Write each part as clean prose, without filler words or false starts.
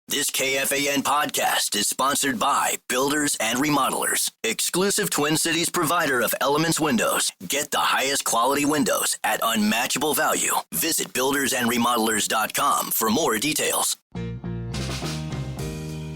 This KFAN podcast is sponsored by Builders and Remodelers, exclusive Twin Cities provider of Elements Windows. Get the highest quality windows at unmatchable value. Visit buildersandremodelers.com for more details.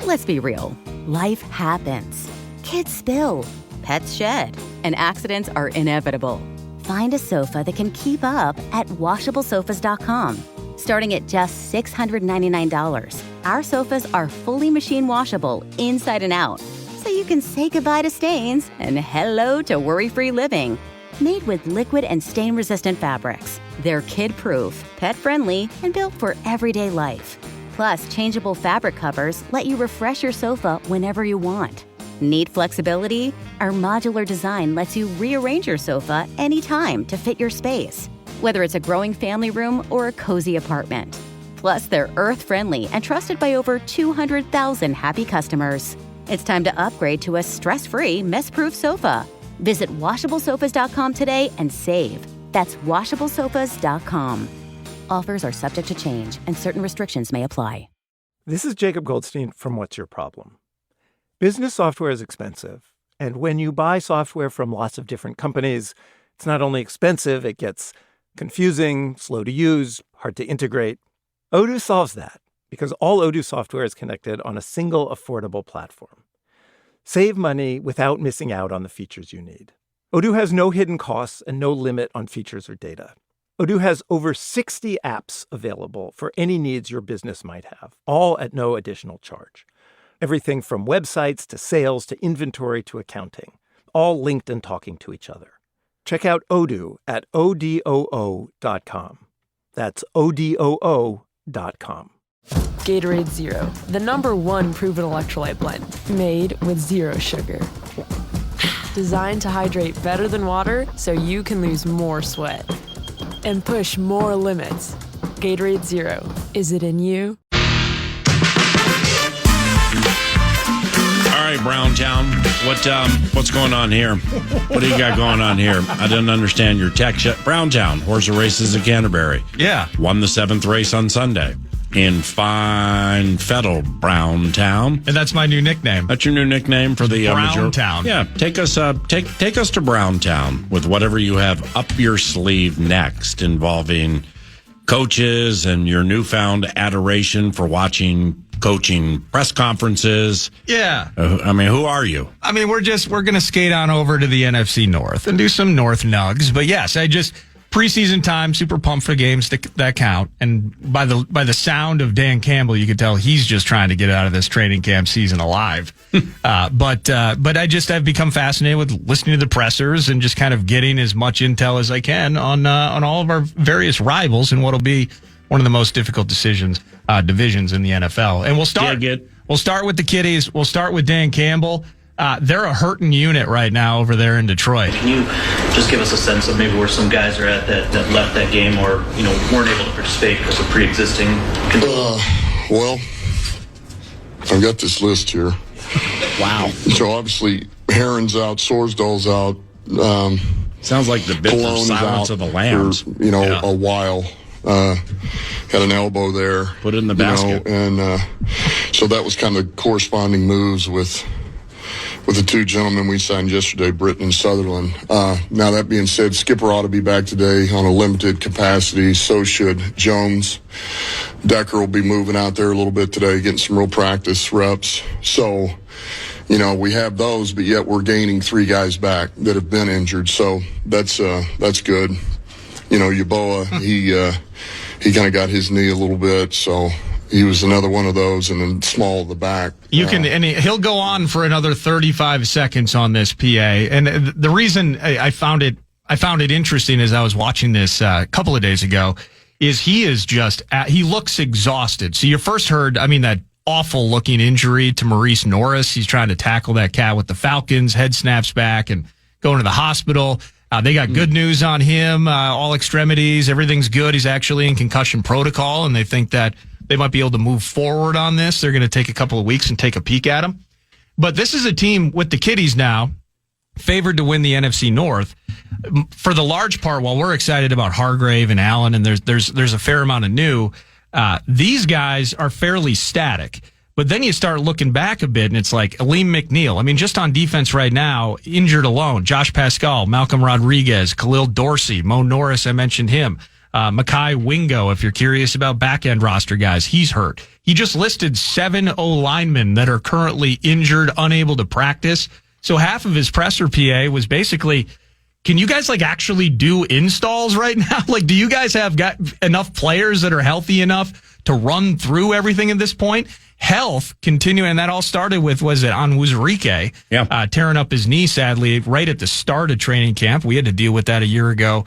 Let's be real. Life happens. Kids spill. Pets shed. And accidents are inevitable. Find a sofa that can keep up at washablesofas.com. Starting at just $699, our sofas are fully machine washable inside and out, so you can say goodbye to stains and hello to worry-free living. Made with liquid and stain-resistant fabrics, they're kid-proof, pet-friendly, and built for everyday life. Plus, changeable fabric covers let you refresh your sofa whenever you want. Need flexibility? Our modular design lets you rearrange your sofa anytime to fit your space, whether it's a growing family room or a cozy apartment. Plus, they're earth-friendly and trusted by over 200,000 happy customers. It's time to upgrade to a stress-free, mess-proof sofa. Visit washablesofas.com today and save. That's washablesofas.com. Offers are subject to change, and certain restrictions may apply. This is Jacob Goldstein from What's Your Problem? Business software is expensive, and when you buy software from lots of different companies, it's not only expensive, it gets confusing, slow to use, hard to integrate. Odoo solves that because all Odoo software is connected on a single affordable platform. Save money without missing out on the features you need. Odoo has no hidden costs and no limit on features or data. Odoo has over 60 apps available for any needs your business might have, all at no additional charge. Everything from websites to sales to inventory to accounting, all linked and talking to each other. Check out Odoo at odoo.com. That's odoo.com. Gatorade Zero, the #1 proven electrolyte blend, made with zero sugar. Designed to hydrate better than water so you can lose more sweat and push more limits. Gatorade Zero, is it in you? All right, Browntown, what's going on here? What do you got going on here? I didn't understand your tech shit. Browntown, horse races in Canterbury. Yeah. Won the 7th race on Sunday in fine Fettle, Browntown. And that's my new nickname. That's your new nickname for the Browntown. Yeah, take us to Browntown with whatever you have up your sleeve next, involving coaches and your newfound adoration for watching coaching press conferences. Yeah. I mean, who are you? I mean, we're going to skate on over to the NFC North and do some North Nugs. But yes, preseason time, super pumped for games that count. And by the sound of Dan Campbell, you could tell he's just trying to get out of this training camp season alive. But I've become fascinated with listening to the pressers and just kind of getting as much intel as I can on all of our various rivals and what'll be one of the most difficult divisions in the NFL. And we'll start with the Kitties. We'll start with Dan Campbell. They're a hurting unit right now over there in Detroit. Can you just give us a sense of maybe where some guys are at that left that game or weren't able to participate because of pre-existing conditions? Well, I've got this list here. Wow. So obviously, Herron's out, Sorsdal's out. Sounds like the bit of Silence of the Lambs. For, a while. Had an elbow there. Put it in the basket. So that was kind of corresponding moves with the two gentlemen we signed yesterday, Britton and Sutherland. Now, that being said, Skipper ought to be back today on a limited capacity. So should Jones. Decker will be moving out there a little bit today, getting some real practice reps. So, we have those, but yet we're gaining 3 guys back that have been injured. So that's good. Yaboa, he kind of got his knee a little bit, so he was another one of those, and then small of the back. He'll go on for another 35 seconds on this PA. And the reason I found it interesting as I was watching this a couple of days ago is he looks exhausted. So you first heard, that awful looking injury to Maurice Norris. He's trying to tackle that cat with the Falcons, head snaps back and going to the hospital. They got good news on him, all extremities, everything's good. He's actually in concussion protocol, and they think that they might be able to move forward on this. They're going to take a couple of weeks and take a peek at him. But this is a team with the Kitties now, favored to win the NFC North. For the large part, while we're excited about Hargrave and Allen, and there's a fair amount of new, these guys are fairly static. But then you start looking back a bit, and it's like Aleem McNeil. I mean, just on defense right now, injured alone, Josh Pascal, Malcolm Rodriguez, Khalil Dorsey, Mo Norris, I mentioned him. Mekhi Wingo, if you're curious about back-end roster guys, he's hurt. He just listed 7 O-linemen that are currently injured, unable to practice. So half of his presser PA was basically, can you guys actually do installs right now? Do you guys have got enough players that are healthy enough to run through everything at this point? Health continuing, and that all started with, was it Onwuzurike tearing up his knee, sadly, right at the start of training camp. We had to deal with that a year ago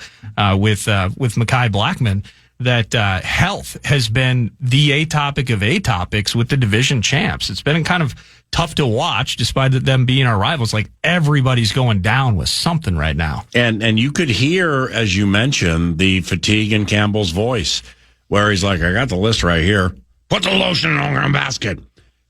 with Mekhi Blackman. That health has been the atopic of atopics with the division champs. It's been kind of tough to watch, despite them being our rivals. Everybody's going down with something right now. And you could hear, as you mentioned, the fatigue in Campbell's voice, where he's like, I got the list right here. Put the lotion in the ground basket.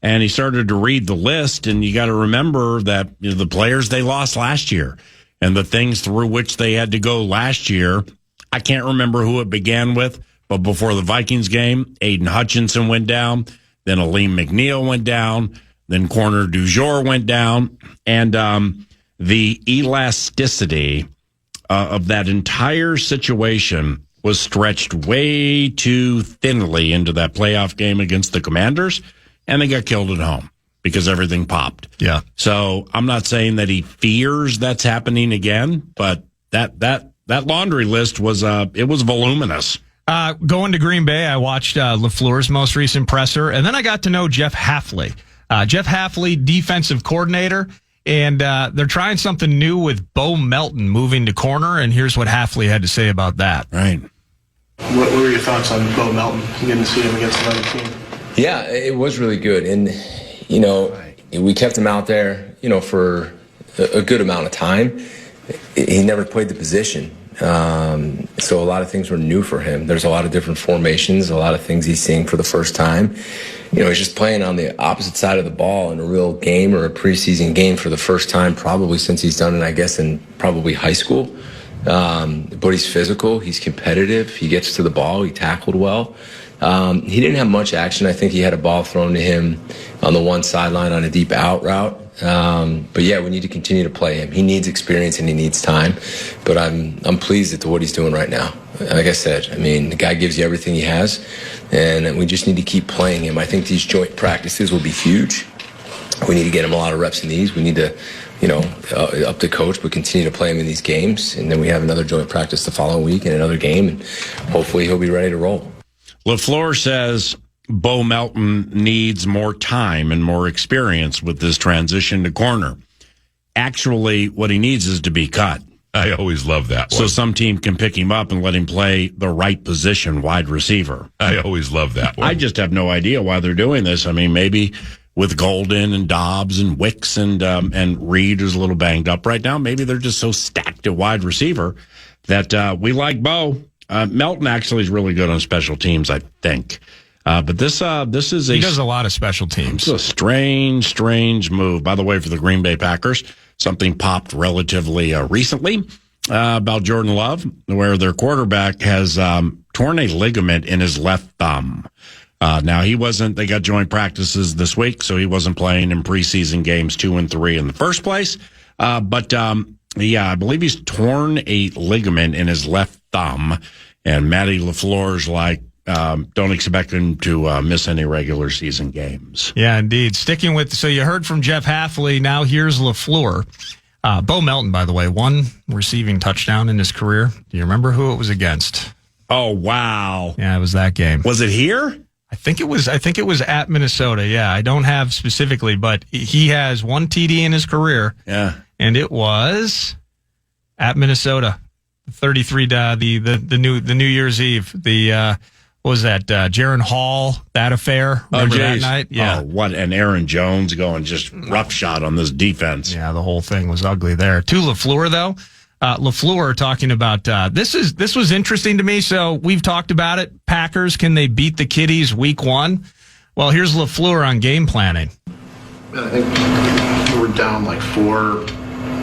And he started to read the list, and you got to remember that the players they lost last year and the things through which they had to go last year. I can't remember who it began with, but before the Vikings game, Aiden Hutchinson went down, then Aleem McNeil went down, then corner du jour went down, and the elasticity of that entire situation was stretched way too thinly into that playoff game against the Commanders, and they got killed at home because everything popped. Yeah. So I'm not saying that he fears that's happening again, but that laundry list was it was voluminous. Going to Green Bay, I watched LaFleur's most recent presser, and then I got to know Jeff Hafley. Jeff Hafley, defensive coordinator, and they're trying something new with Bo Melton moving to corner, and here's what Hafley had to say about that. Right. What were your thoughts on Bo Melton, getting to see him against another team? Yeah, it was really good. And, we kept him out there, for a good amount of time. He never played the position. So a lot of things were new for him. There's a lot of different formations, a lot of things he's seeing for the first time. He's just playing on the opposite side of the ball in a real game or a preseason game for the first time, probably since he's done it, I guess, in probably high school. But he's physical, he's competitive, he gets to the ball, he tackled well. He didn't have much action. I think he had a ball thrown to him on the one sideline on a deep out route. But yeah, we need to continue to play him. He needs experience and he needs time. But I'm pleased at what he's doing right now. Like I said, the guy gives you everything he has, and we just need to keep playing him. I think these joint practices will be huge. We need to get him a lot of reps in these. We need to, up the coach, but continue to play him in these games. And then we have another joint practice the following week and another game, and hopefully he'll be ready to roll. LaFleur says Bo Melton needs more time and more experience with this transition to corner. Actually, what he needs is to be cut. I always love that one. So some team can pick him up and let him play the right position, wide receiver. I always love that one. I just have no idea why they're doing this. Maybe with Golden and Dobbs and Wicks and Reed, who's a little banged up right now, maybe they're just so stacked at wide receiver that we like Bo. Melton actually is really good on special teams, I think. But this is he does a lot of special teams. It's a strange move. By the way, for the Green Bay Packers, something popped relatively recently about Jordan Love, where their quarterback has torn a ligament in his left thumb. Now they got joint practices this week, so he wasn't playing in preseason games 2 and 3 in the first place. But I believe he's torn a ligament in his left thumb, and Matty LaFleur's like, don't expect him to miss any regular season games. Yeah, indeed. So you heard from Jeff Hafley. Now here's LaFleur. Bo Melton, by the way, 1 receiving touchdown in his career. Do you remember who it was against? Oh, wow. Yeah, it was that game. Was it here? I think it was at Minnesota. Yeah, I don't have specifically, but he has 1 TD in his career. Yeah. And it was at Minnesota. 33 the New Year's Eve. What was that? Jaron Hall, that affair. Remember that night? Yeah. Oh, what? And Aaron Jones going just roughshod on this defense. Yeah, the whole thing was ugly there. To LaFleur, though. LaFleur talking about this was interesting to me. So we've talked about it. Packers, can they beat the Kitties week 1? Well, here's LaFleur on game planning. I think we were down 4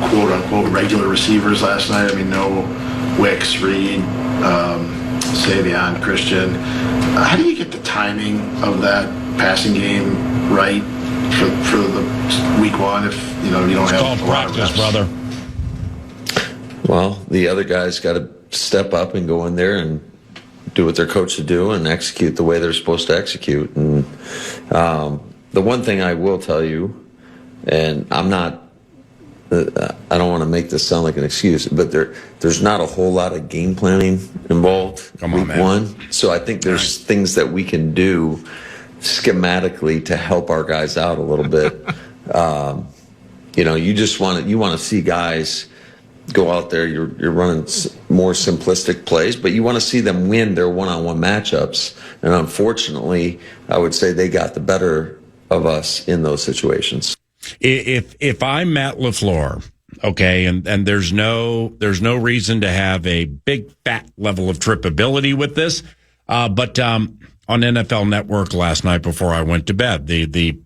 quote-unquote regular receivers last night. No Wicks, Reed, Savion, Christian. How do you get the timing of that passing game right for the week one if you don't It's have called a lot of practice, reps? brother. Well, the other guys got to step up and go in there and do what they're coached to do and execute the way they're supposed to execute. And the one thing I will tell you, and I don't want to make this sound like an excuse, but there's not a whole lot of game planning involved week one. So I think there's things that we can do schematically to help our guys out a little bit. You want to see guys go out there. You're running more simplistic plays, but you want to see them win their one-on-one matchups. And unfortunately, I would say they got the better of us in those situations. If I'm Matt LaFleur, okay, and there's no reason to have a big fat level of trippability with this, but on NFL Network last night before I went to bed, the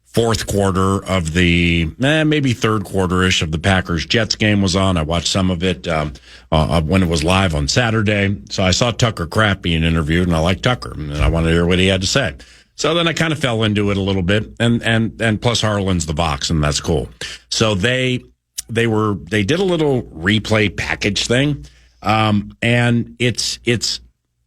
fourth quarter of the maybe third quarter-ish of the Packers-Jets game was on. I watched some of it when it was live on Saturday. So I saw Tucker Kraft being interviewed, and I like Tucker, and I wanted to hear what he had to say. So then I kind of fell into it a little bit, and plus Harlan's the Vox, and that's cool. So they did a little replay package thing, and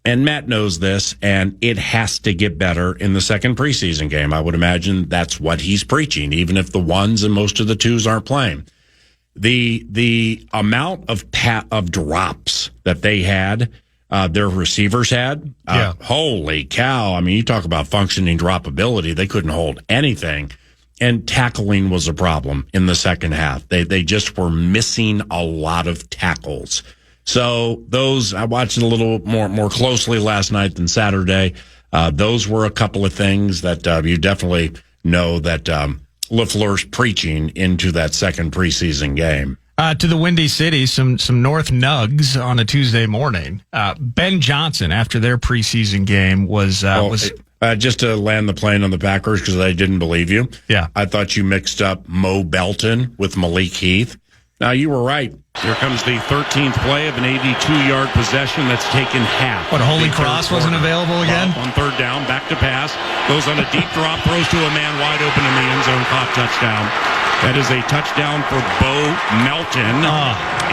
and Matt knows this, and it has to get better in the second preseason game. I would imagine that's what he's preaching, even if the ones and most of the twos aren't playing. The amount of drops that they had. Their receivers had. Holy cow. I mean, you talk about functioning droppability. They couldn't hold anything. And tackling was a problem in the second half. They just were missing a lot of tackles. So those, I watched it a little more closely last night than Saturday. Those were a couple of things that you definitely know that LaFleur's preaching into that second preseason game. To the Windy City, some North Nugs on a Tuesday morning. Ben Johnson, after their preseason game, was just to land the plane on the Packers because I didn't believe you. Yeah, I thought you mixed up Mo Belton with Malik Heath. Now you were right. Here comes the 13th play of an 82-yard possession that's taken half. What, Holy Cross wasn't available again? On third down, back to pass. Goes on a deep drop, throws to a man wide open in the end zone, caught touchdown. That is a touchdown for Bo Melton,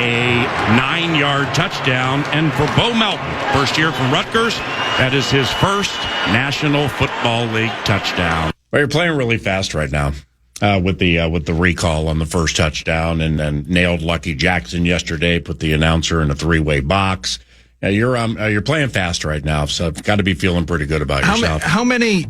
a 9-yard touchdown. And for Bo Melton, first year from Rutgers, that is his first National Football League touchdown. Well, you're playing really fast right now. With the recall on the first touchdown, and nailed Lucky Jackson yesterday. Put the announcer in a 3-way box. You're playing fast right now, so you've got to be feeling pretty good about yourself. How many?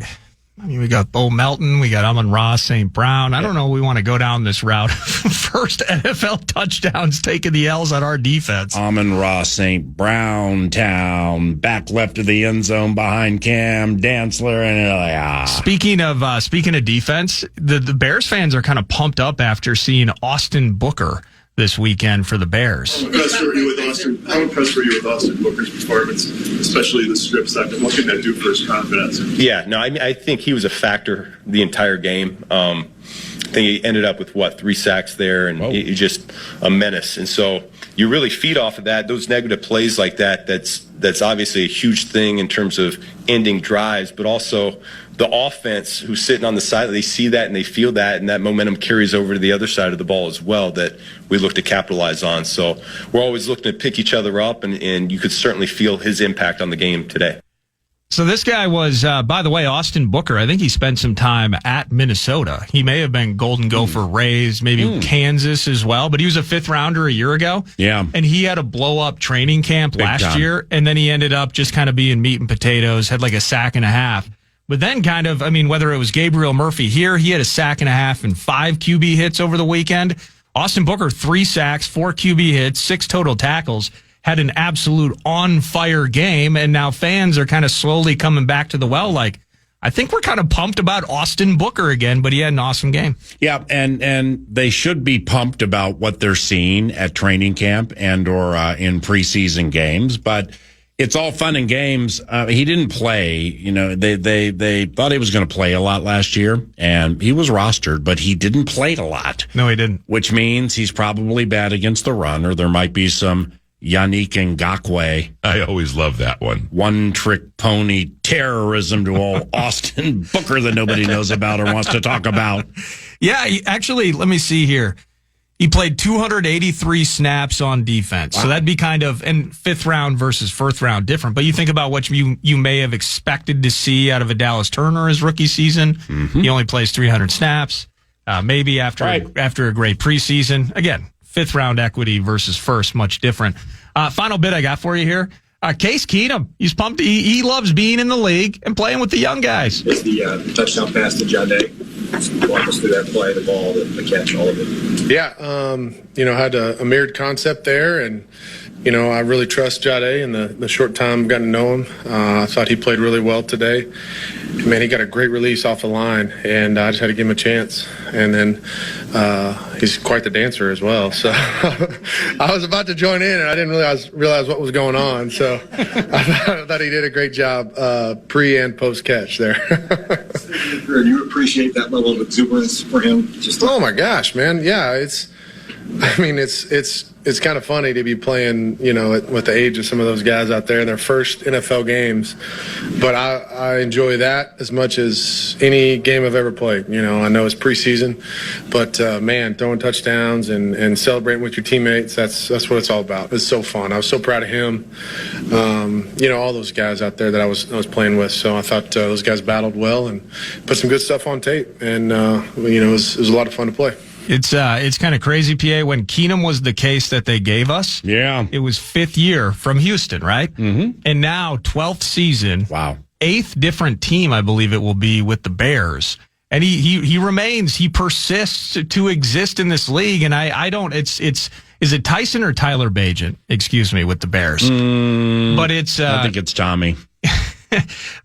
I mean, we got Bo Melton, we got Amon-Ra St. Brown. I don't know if we want to go down this route. First NFL touchdowns taking the L's on our defense. Amon-Ra St. Brown town, back left of the end zone behind Cam Dantzler. And Speaking of defense, the Bears fans are kind of pumped up after seeing Austin Booker this weekend for the Bears. How impressed were you with Austin Booker's performance, especially the strip sack? What can that do for his confidence? Yeah, no, I think he was a factor the entire game. I think he ended up with 3 sacks there, and he's just a menace. And so you really feed off of that. Those negative plays like that, that's obviously a huge thing in terms of ending drives, but also the offense who's sitting on the side, they see that and they feel that, and that momentum carries over to the other side of the ball as well that we look to capitalize on. So we're always looking to pick each other up, and you could certainly feel his impact on the game today. So this guy was, by the way, Austin Booker. I think he spent some time at Minnesota. He may have been Golden Gopher raised, maybe Kansas as well, but he was a 5th rounder a year ago. Yeah. And he had a blow-up training camp last year, and then he ended up just kind of being meat and potatoes, had like a sack and a half. But then kind of, I mean, whether it was Gabriel Murphy here, he had a sack and a half and 5 QB hits over the weekend. Austin Booker, 3 sacks, 4 QB hits, 6 total tackles. Had an absolute on-fire game, and now fans are kind of slowly coming back to the well. Like, I think we're kind of pumped about Austin Booker again, but he had an awesome game. Yeah, and they should be pumped about what they're seeing at training camp and or in preseason games. But it's all fun and games. He didn't play. You know, they thought he was going to play a lot last year, and he was rostered, but he didn't play a lot. No, he didn't. Which means he's probably bad against the run, or there might be some Yannick Ngakoue. I always love that one. One-trick pony terrorism to all Austin Booker that nobody knows about or wants to talk about. Yeah, actually, let me see here. He played 283 snaps on defense. Wow. So that'd be kind of, and fifth round versus first round different. But you think about what you may have expected to see out of a Dallas Turner his rookie season. Mm-hmm. He only plays 300 snaps. Maybe after a great preseason. Again, fifth round equity versus first, much different. Final bit I got for you here. Case Keenum, he's pumped. He loves being in the league and playing with the young guys. It's the touchdown pass to Jade. Walk us through that play, the ball, the catch, all of it. Yeah, had a mirrored concept there, and I really trust Jade in the short time I've gotten to know him. I thought he played really well today. Man, he got a great release off the line, and I just had to give him a chance. And then he's quite the dancer as well. So I was about to join in, and I didn't realize what was going on. So I thought he did a great job pre and post catch there. Do you appreciate that level of exuberance for him? Oh my gosh, man! Yeah, it's kind of funny to be playing, with the age of some of those guys out there in their first NFL games. But I enjoy that as much as any game I've ever played. I know it's preseason, but man, throwing touchdowns and celebrating with your teammates, that's what it's all about. It's so fun. I was so proud of him. All those guys out there that I was playing with. So I thought those guys battled well and put some good stuff on tape. And it was a lot of fun to play. It's kind of crazy, PA. When Keenum was the case that they gave us, it was 5th year from Houston, right? Mm-hmm. And now 12th season. Wow. 8th different team, I believe it will be, with the Bears. And he remains, he persists to exist in this league. And I don't, is it Tyson or Tyler Bagent? Excuse me, with the Bears. But I think it's Tommy.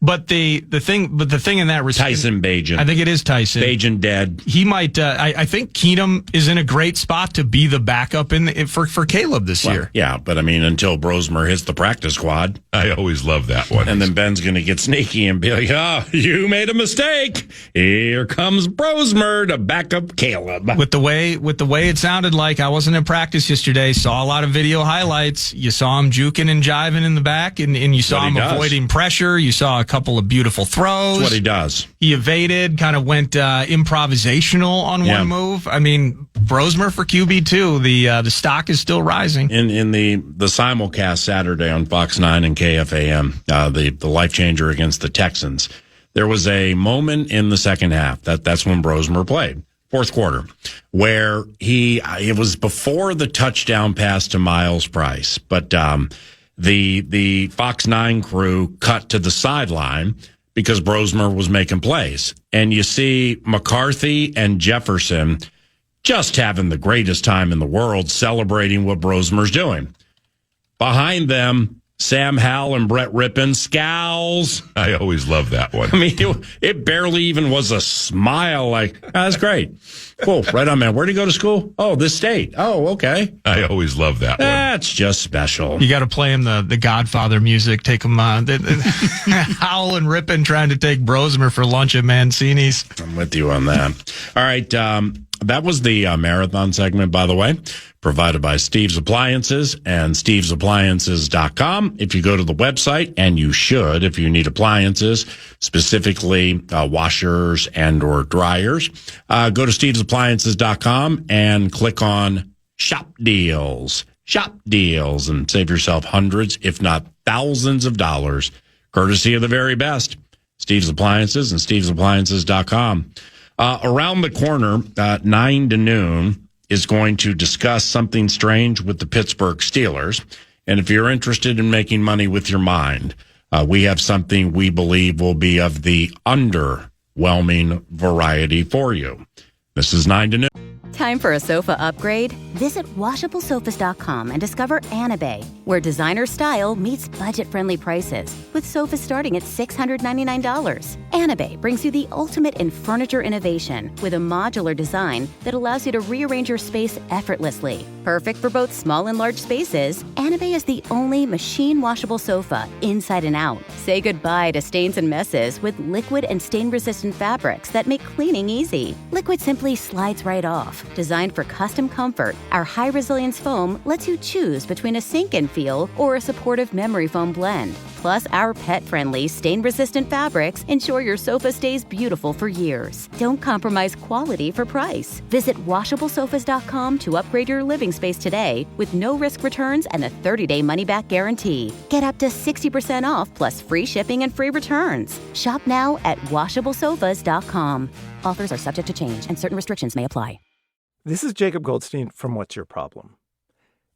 But the thing in that respect, Tyson Bagent. I think it is Tyson. Bagent dead. He might. I think Keenum is in a great spot to be the backup for Caleb this year. Yeah, but until Brosmer hits the practice squad, I always love that one. And then Ben's going to get sneaky and be like, "Oh, you made a mistake. Here comes Brosmer to back up Caleb." With the way it sounded like, I wasn't in practice yesterday. Saw a lot of video highlights. You saw him juking and jiving in the back, and you saw him avoiding pressure. You saw a couple of beautiful throws. That's what he does. He evaded, kind of went improvisational on one move. Brosmer for QB2. The stock is still rising. In the simulcast Saturday on Fox 9 and KFAN, the life changer against the Texans, there was a moment in the second half that's when Brosmer played. Fourth quarter, where it was before the touchdown pass to Miles Price, but the Fox 9 crew cut to the sideline because Brosmer was making plays. And you see McCarthy and Jefferson just having the greatest time in the world celebrating what Brosmer's doing. Behind them, Sam Howell and Brett Rippon scowls. I always love that one. It barely even was a smile like, oh, that's great. Cool. Right on, man. Where'd you go to school? Oh, this state. Oh, okay. I always love that one. That's just special. You got to play him the Godfather music. Take him Howell and Rippon trying to take Brosmer for lunch at Mancini's. I'm with you on that. All right. That was the marathon segment, by the way, provided by Steve's Appliances and stevesappliances.com. If you go to the website, and you should if you need appliances, specifically washers and or dryers, go to stevesappliances.com and click on Shop Deals. Shop Deals and save yourself hundreds, if not thousands of dollars, courtesy of the very best. Steve's Appliances and stevesappliances.com. Around the corner, 9 to noon, is going to discuss something strange with the Pittsburgh Steelers. And if you're interested in making money with your mind, we have something we believe will be of the underwhelming variety for you. This is 9 to noon. Time for a sofa upgrade? Visit WashableSofas.com and discover Anabay, where designer style meets budget-friendly prices, with sofas starting at $699. Anabay brings you the ultimate in furniture innovation with a modular design that allows you to rearrange your space effortlessly. Perfect for both small and large spaces, Anabay is the only machine-washable sofa inside and out. Say goodbye to stains and messes with liquid and stain-resistant fabrics that make cleaning easy. Liquid simply slides right off. Designed for custom comfort, our high-resilience foam lets you choose between a sink-in feel or a supportive memory foam blend. Plus, our pet-friendly, stain-resistant fabrics ensure your sofa stays beautiful for years. Don't compromise quality for price. Visit WashableSofas.com to upgrade your living space today with no-risk returns and a 30-day money-back guarantee. Get up to 60% off plus free shipping and free returns. Shop now at WashableSofas.com. Offers are subject to change and certain restrictions may apply. This is Jacob Goldstein from What's Your Problem?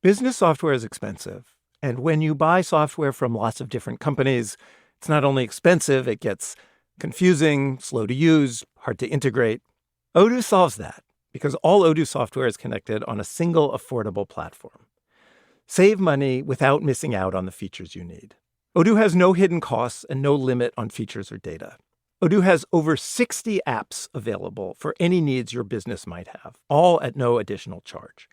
Business software is expensive, and when you buy software from lots of different companies, it's not only expensive, it gets confusing, slow to use, hard to integrate. Odoo solves that because all Odoo software is connected on a single affordable platform. Save money without missing out on the features you need. Odoo has no hidden costs and no limit on features or data. Odoo has over 60 apps available for any needs your business might have, all at no additional charge.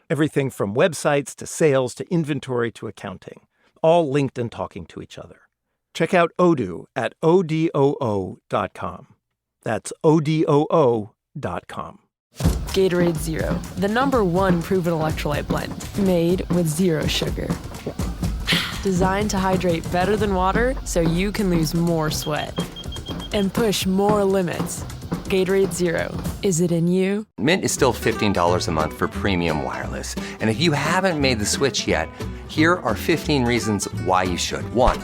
Everything from websites to sales to inventory to accounting, all linked and talking to each other. Check out Odoo at odoo.com. That's odoo.com. Gatorade Zero, the #1 proven electrolyte blend, made with zero sugar. Designed to hydrate better than water so you can lose more sweat and push more limits. Gatorade Zero. Is it in you? Mint is still $15 a month for premium wireless. And if you haven't made the switch yet, here are 15 reasons why you should. 1,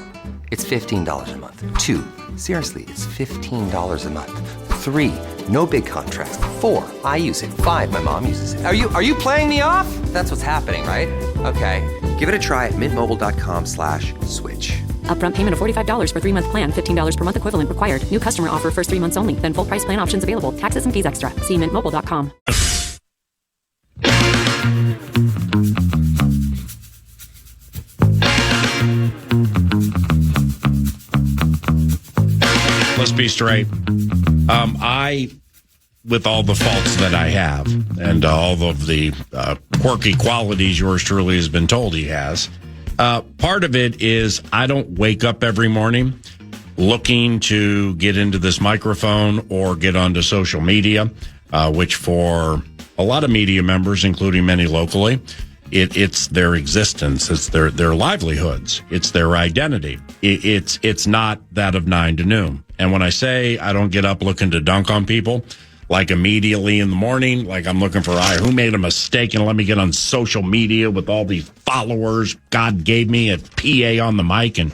it's $15 a month. 2, seriously, it's $15 a month. 3, no big contracts. 4, I use it. 5, my mom uses it. Are you playing me off? That's what's happening, right? Okay, give it a try at mintmobile.com/switch. Upfront payment of $45 for 3-month plan, $15 per month equivalent required. New customer offer first 3 months only. Then full price plan options available. Taxes and fees extra. See mintmobile.com. Let's be straight. With all the faults that I have and all of the quirky qualities yours truly has been told he has, part of it is I don't wake up every morning looking to get into this microphone or get onto social media, which for a lot of media members, including many locally, it's their existence, it's their livelihoods, it's their identity. It's not that of 9 to noon. And when I say I don't get up looking to dunk on people, like immediately in the morning, like I'm looking for, who made a mistake and let me get on social media with all these followers God gave me a PA on the mic and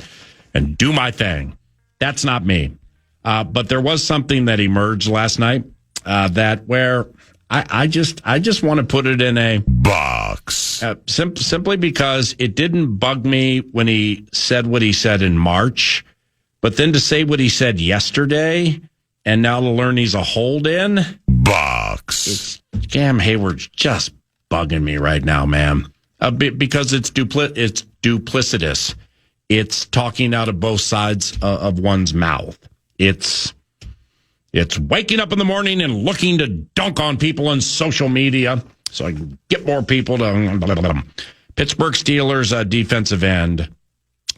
do my thing. That's not me. But there was something that emerged last night that where I just want to put it in a box. Simply because it didn't bug me when he said what he said in March, but then to say what he said yesterday and now to learn he's a hold-in box. Cam Heyward's just bugging me right now, man. Because it's duplicitous. It's talking out of both sides of one's mouth. It's waking up in the morning and looking to dunk on people on social media so I can get more people to... Pittsburgh Steelers defensive end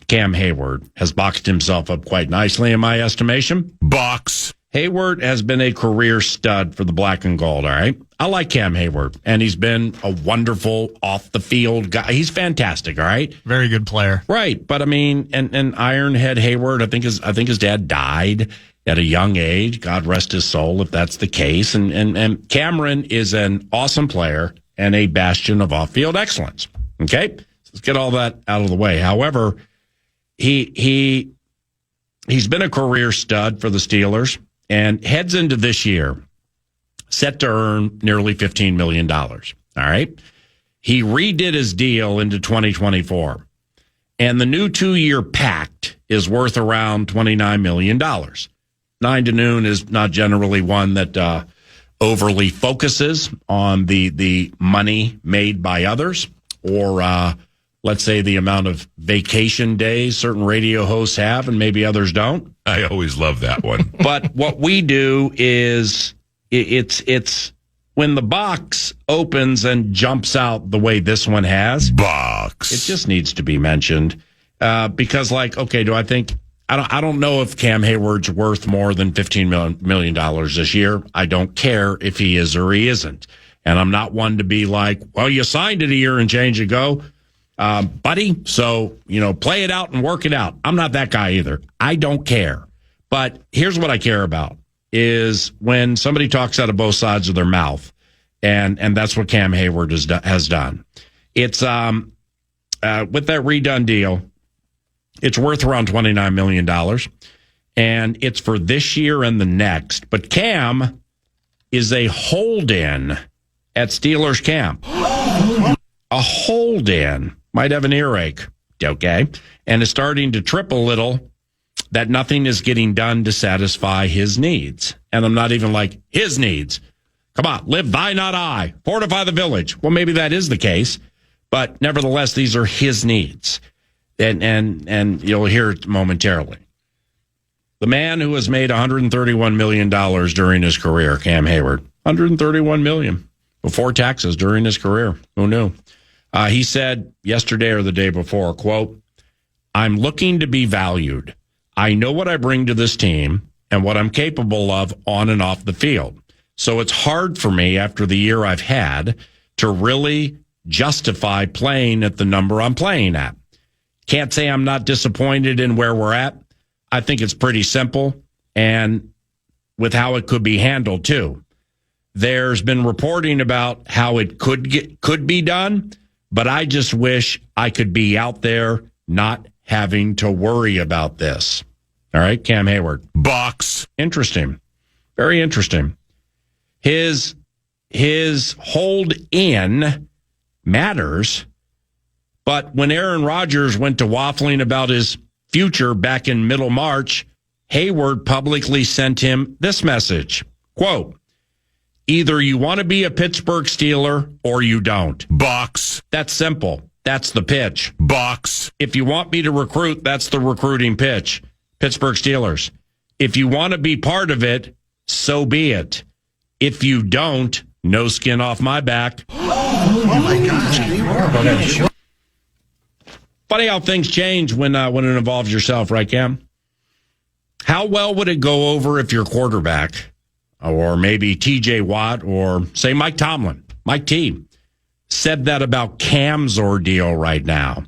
Cam Heyward has boxed himself up quite nicely in my estimation. Box. Heyward has been a career stud for the black and gold, all right? I like Cam Heyward, and he's been a wonderful off-the-field guy. He's fantastic, all right? Very good player. Right, but I mean, and Ironhead Heyward, I think his dad died at a young age. God rest his soul if that's the case. And Cameron is an awesome player and a bastion of off-field excellence, okay? So let's get all that out of the way. However, he's been a career stud for the Steelers and heads into this year set to earn nearly $15 million. All right. He redid his deal into 2024, and the new 2-year pact is worth around $29 million. 9 to noon is not generally one that overly focuses on the money made by others or let's say the amount of vacation days certain radio hosts have and maybe others don't. I always love that one. But what we do is it's when the box opens and jumps out the way this one has. Box. It just needs to be mentioned because, like, okay, do I think I don't know if Cam Heyward's worth more than $15 million this year. I don't care if he is or he isn't. And I'm not one to be like, well, you signed it a year and change ago, buddy. So, play it out and work it out. I'm not that guy either. I don't care. But here's what I care about is when somebody talks out of both sides of their mouth. And that's what Cam Heyward has done. It's with that redone deal, it's worth around $29 million. And it's for this year and the next. But Cam is a hold-in at Steelers camp. A hold-in. Might have an earache. Okay. And is starting to trip a little that nothing is getting done to satisfy his needs. And I'm not even like his needs. Come on, live thy not I. Fortify the village. Well, maybe that is the case. But nevertheless, these are his needs. And you'll hear it momentarily. The man who has made $131 million during his career, Cam Heyward, $131 million before taxes during his career. Who knew? He said yesterday or the day before, quote, I'm looking to be valued. I know what I bring to this team and what I'm capable of on and off the field. So it's hard for me after the year I've had to really justify playing at the number I'm playing at. Can't say I'm not disappointed in where we're at. I think it's pretty simple and with how it could be handled too. There's been reporting about how it could be done, but I just wish I could be out there not having to worry about this. All right, Cam Heyward. Box. Interesting. Very interesting. His hold in matters, but when Aaron Rodgers went to waffling about his future back in middle March, Heyward publicly sent him this message, quote, either you want to be a Pittsburgh Steeler or you don't. Box. That's simple. That's the pitch. Box. If you want me to recruit, that's the recruiting pitch. Pittsburgh Steelers. If you want to be part of it, so be it. If you don't, no skin off my back. Oh my gosh. Funny how things change when it involves yourself, right, Cam? How well would it go over if your quarterback, or maybe TJ Watt, or say Mike Tomlin, Mike T, said that about Cam's ordeal right now?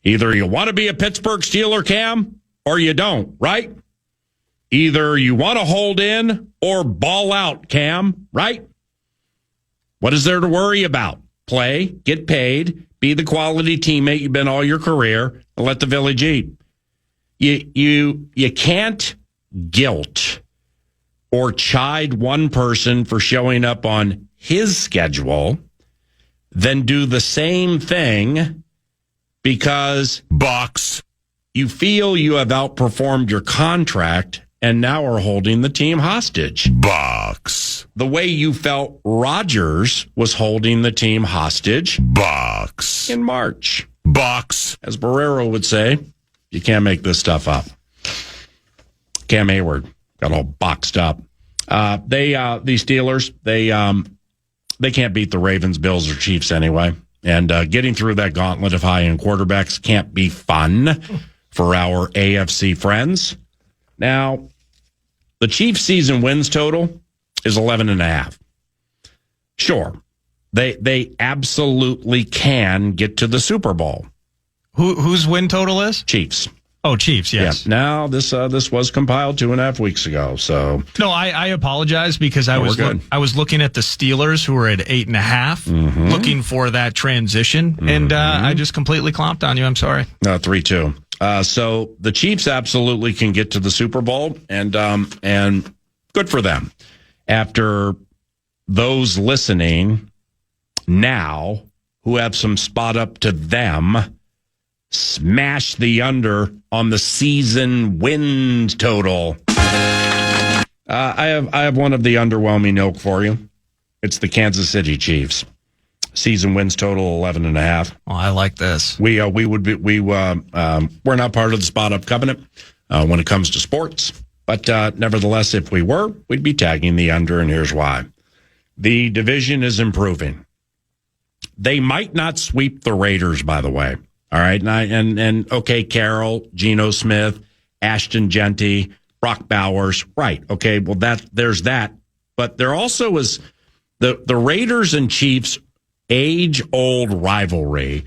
Either you want to be a Pittsburgh Steeler, Cam, or you don't, right? Either you want to hold in or ball out, Cam, right? What is there to worry about? Play, get paid, be the quality teammate you've been all your career, and let the village eat. You can't guilt or chide one person for showing up on his schedule, then do the same thing because box you feel you have outperformed your contract and now are holding the team hostage. Box. The way you felt Rodgers was holding the team hostage. Box. In March. Box. As Barrero would say, you can't make this stuff up. Cam Heyward got all boxed up. These Steelers, they can't beat the Ravens, Bills, or Chiefs anyway. And getting through that gauntlet of high-end quarterbacks can't be fun for our AFC friends. Now, the Chiefs' season wins total is 11.5. Sure, they absolutely can get to the Super Bowl. Whose win total is? Chiefs. Oh, Chiefs, yes. Yeah. Now, this was compiled 2.5 weeks ago, so... No, I apologize because I was looking at the Steelers, who were at 8.5, looking for that transition, and I just completely clomped on you. I'm sorry. No, 3-2. So the Chiefs absolutely can get to the Super Bowl, and good for them. After those listening now who have some spot up to them, smash the under on the season win total. I have one of the underwhelming ilk for you. It's the Kansas City Chiefs. Season wins total 11.5. Oh, I like this. We're not part of the spot up covenant when it comes to sports, but nevertheless, if we were, we'd be tagging the under, and here's why: the division is improving. They might not sweep the Raiders, by the way. All right, and okay, Carroll, Geno Smith, Ashton Genty, Brock Bowers, right? Okay, well there's that, but there also is The Raiders and Chiefs age-old rivalry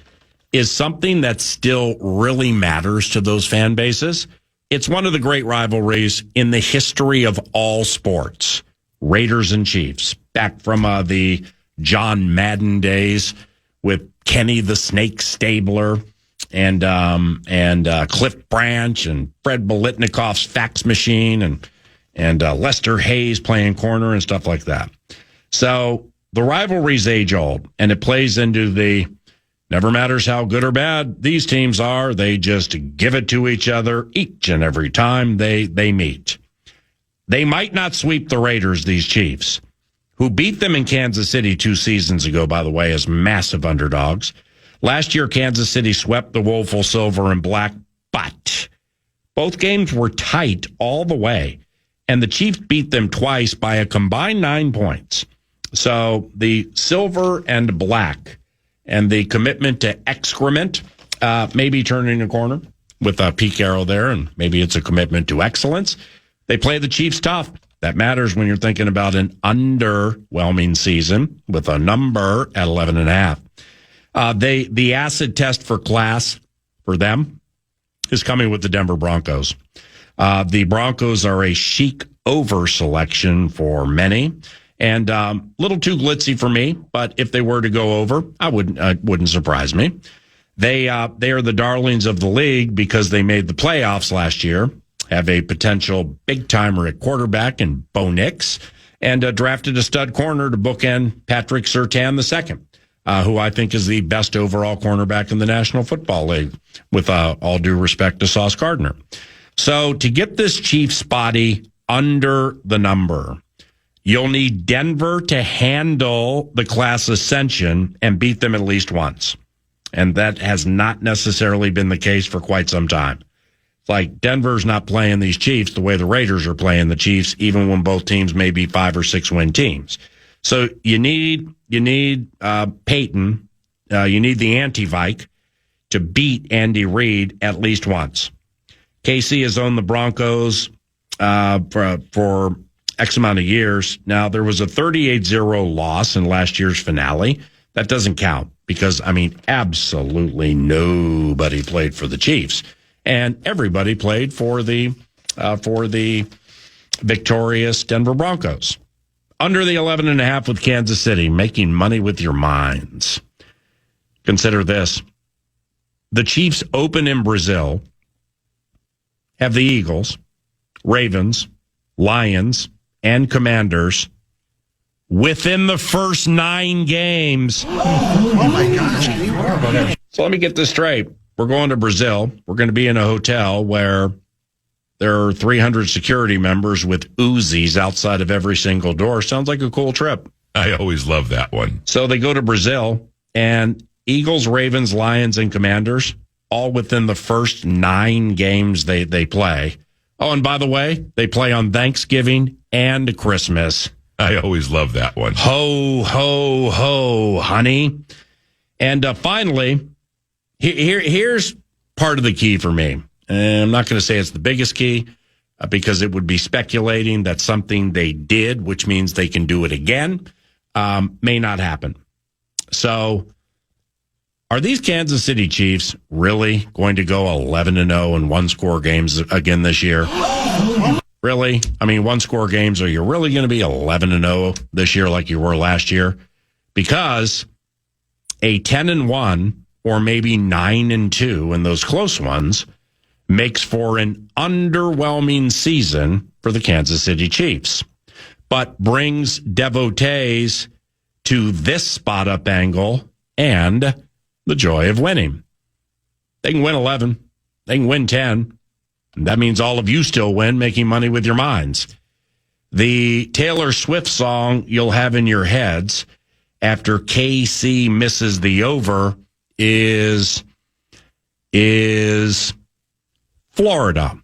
is something that still really matters to those fan bases. It's one of the great rivalries in the history of all sports. Raiders and Chiefs, back from the John Madden days with Kenny the Snake Stabler and Cliff Branch and Fred Biletnikoff's fax machine and Lester Hayes playing corner and stuff like that. So the rivalry's age old, and it plays into the never matters how good or bad these teams are, they just give it to each other each and every time they meet. They might not sweep the Raiders, these Chiefs, who beat them in Kansas City 2 seasons ago, by the way, as massive underdogs. Last year, Kansas City swept the woeful silver and black, but both games were tight all the way, and the Chiefs beat them twice by a combined 9 points. So the silver and black and the commitment to excrement may be turning a corner with Pete Carroll there, and maybe it's a commitment to excellence. They play the Chiefs tough. That matters when you're thinking about an underwhelming season with a number at 11.5. The acid test for class for them is coming with the Denver Broncos. The Broncos are a chic over selection for many, and a little too glitzy for me. But if they were to go over, wouldn't surprise me. They are the darlings of the league because they made the playoffs last year, have a potential big-timer at quarterback in Bo Nix, and drafted a stud corner to bookend Patrick Surtain II, who I think is the best overall cornerback in the National Football League, with all due respect to Sauce Gardner. So to get this Chiefs body under the number, you'll need Denver to handle the class ascension and beat them at least once. And that has not necessarily been the case for quite some time. Like, Denver's not playing these Chiefs the way the Raiders are playing the Chiefs, even when both teams may be 5 or 6 win teams. So you need Peyton, you need the anti-Vike to beat Andy Reid at least once. KC has owned the Broncos for X amount of years. Now, there was a 38-0 loss in last year's finale. That doesn't count because, absolutely nobody played for the Chiefs. And everybody played for the victorious Denver Broncos. Under the 11.5 with Kansas City, making money with your minds. Consider this. The Chiefs open in Brazil, have the Eagles, Ravens, Lions, and Commanders within the first 9 games. Oh my gosh. So let me get this straight. We're going to Brazil. We're going to be in a hotel where there are 300 security members with Uzis outside of every single door. Sounds like a cool trip. I always love that one. So they go to Brazil, and Eagles, Ravens, Lions, and Commanders, all within the first 9 games they play. Oh, and by the way, they play on Thanksgiving and Christmas. I always love that one. Ho, ho, ho, honey. And finally, here's part of the key for me. And I'm not going to say it's the biggest key because it would be speculating that something they did, which means they can do it again, may not happen. So are these Kansas City Chiefs really going to go 11-0 in one-score games again this year? Really? One-score games, are you really going to be 11-0 this year like you were last year? Because a 10-1 or maybe 9-2 in those close ones makes for an underwhelming season for the Kansas City Chiefs, but brings devotees to this spot-up angle and the joy of winning. They can win 11. They can win 10. That means all of you still win, making money with your minds. The Taylor Swift song you'll have in your heads after KC misses the over is Florida,